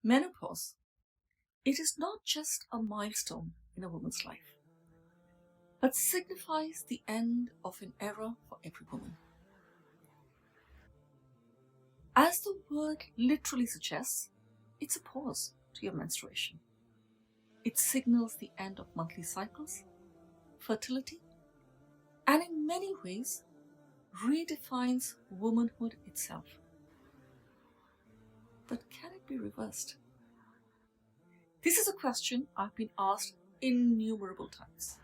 Menopause. It is not just a milestone in a woman's life, but signifies the end of an era for every woman. As the word literally suggests, it's a pause to your menstruation. It signals the end of monthly cycles, fertility, and in many ways redefines womanhood itself. But can it be reversed? This is a question I've been asked innumerable times.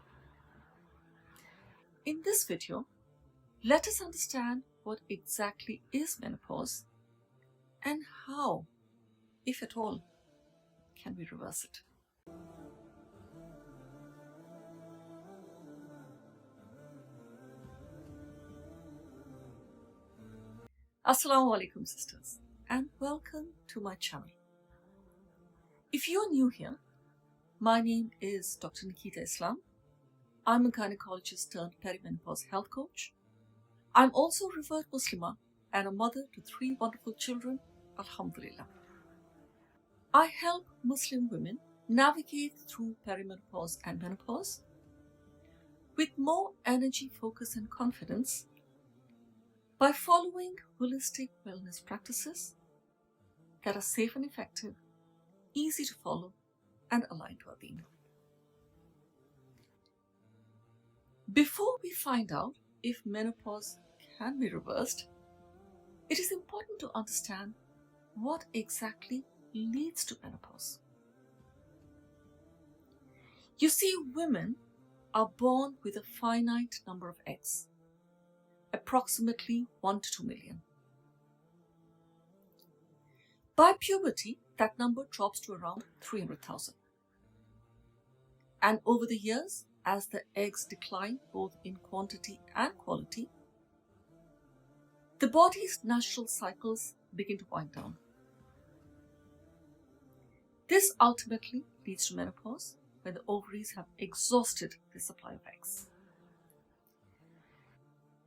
In this video, let us understand what exactly is menopause and how, if at all, can we reverse it. Assalamu alaikum sisters, and welcome to my channel. If you're new here, my name is Dr. Nikita Islam. I'm a gynecologist turned perimenopause health coach. I'm also a revered Muslimah and a mother to 3 wonderful children, alhamdulillah. I help Muslim women navigate through perimenopause and menopause with more energy, focus and confidence by following holistic wellness practices that are safe and effective, easy to follow and aligned to our deen. Before we find out if menopause can be reversed, it is important to understand what exactly leads to menopause. You see, women are born with a finite number of eggs, approximately 1 to 2 million. By puberty, that number drops to around 300,000. And over the years, as the eggs decline both in quantity and quality, the body's natural cycles begin to wind down. This ultimately leads to menopause when the ovaries have exhausted the supply of eggs.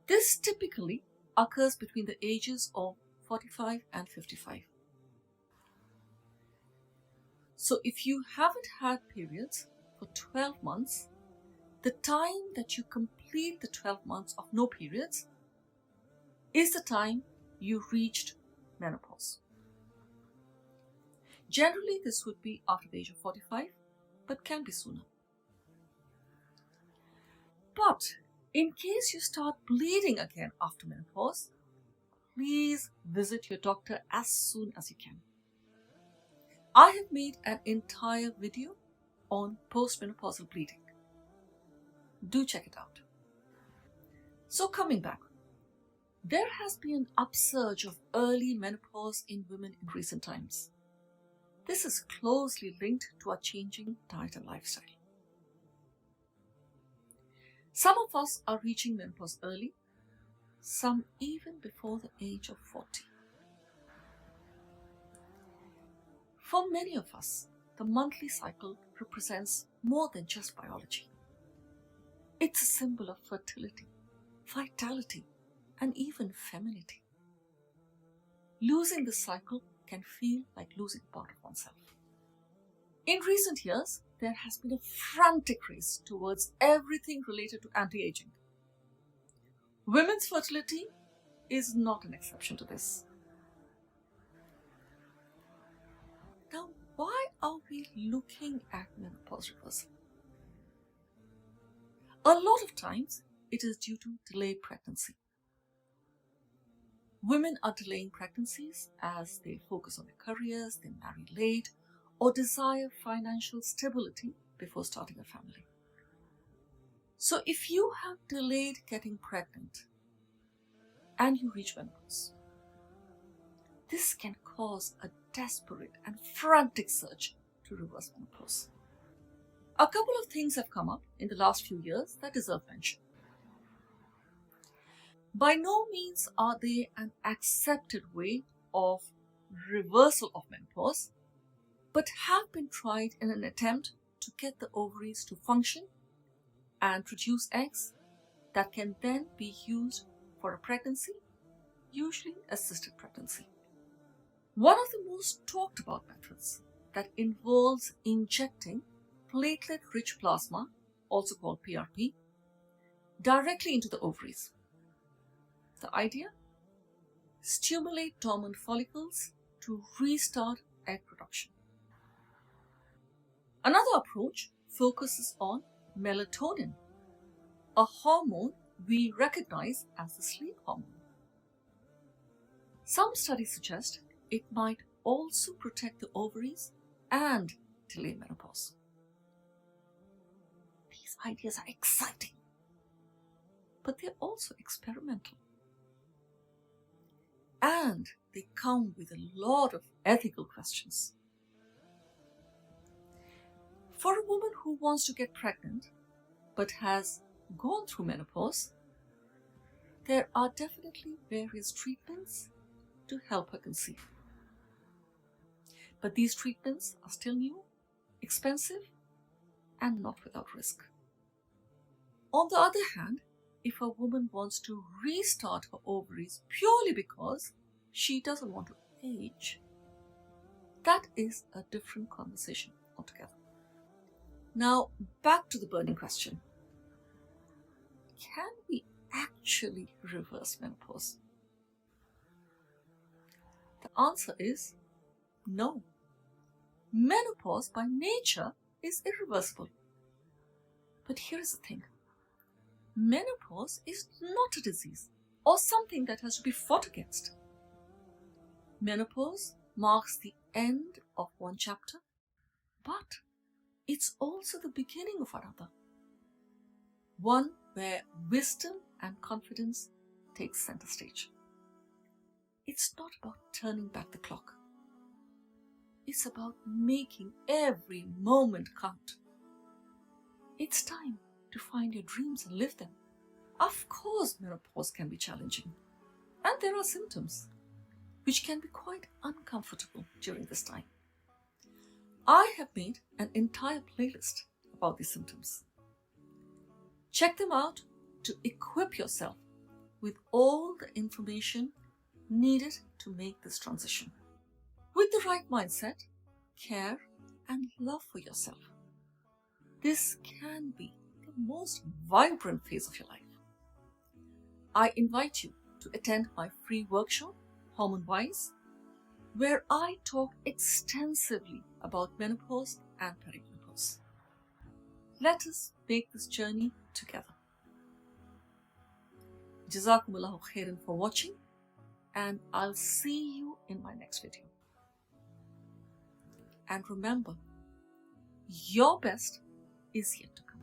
This typically occurs between the ages of 45 and 55. So if you haven't had periods for 12 months, the time that you complete the 12 months of no periods is the time you reached menopause. Generally, this would be after the age of 45, but can be sooner. But in case you start bleeding again after menopause, please visit your doctor as soon as you can. I have made an entire video on postmenopausal bleeding. Do check it out. So coming back, there has been an upsurge of early menopause in women in recent times. This is closely linked to our changing diet and lifestyle. Some of us are reaching menopause early, some even before the age of 40. For many of us, the monthly cycle represents more than just biology. It's a symbol of fertility, vitality, and even femininity. Losing the cycle can feel like losing part of oneself. In recent years, there has been a frantic race towards everything related to anti-aging. Women's fertility is not an exception to this. Now, why are we looking at menopause reversal? A lot of times, it is due to delayed pregnancy. Women are delaying pregnancies as they focus on their careers, they marry late, or desire financial stability before starting a family. So if you have delayed getting pregnant and you reach menopause, this can cause a desperate and frantic search to reverse menopause. A couple of things have come up in the last few years that deserve mention. By no means are they an accepted way of reversal of menopause, but have been tried in an attempt to get the ovaries to function and produce eggs that can then be used for a pregnancy, usually assisted pregnancy. One of the most talked about methods that involves injecting platelet-rich plasma, also called PRP, directly into the ovaries. The idea? Stimulate dormant follicles to restart egg production. Another approach focuses on melatonin, a hormone we recognize as the sleep hormone. Some studies suggest it might also protect the ovaries and delay menopause. These ideas are exciting, but they're also experimental. And they come with a lot of ethical questions. For a woman who wants to get pregnant but has gone through menopause, there are definitely various treatments to help her conceive. But these treatments are still new, expensive, and not without risk. On the other hand, if a woman wants to restart her ovaries purely because she doesn't want to age, that is a different conversation altogether. Now, back to the burning question. Can we actually reverse menopause? The answer is no. Menopause by nature is irreversible. But here's the thing. Menopause is not a disease or something that has to be fought against. Menopause marks the end of one chapter, but it's also the beginning of another. One where wisdom and confidence take center stage. It's not about turning back the clock. It's about making every moment count. It's time to find your dreams and live them. Of course, menopause can be challenging, and there are symptoms which can be quite uncomfortable during this time. I have made an entire playlist about these symptoms. Check them out to equip yourself with all the information needed to make this transition. With the right mindset, care, and love for yourself, this can be the most vibrant phase of your life. I invite you to attend my free workshop, Hormonewise, where I talk extensively about menopause and perimenopause. Let us make this journey together. Jazakumullahu khairan for watching, and I'll see you in my next video. And remember, your best is yet to come.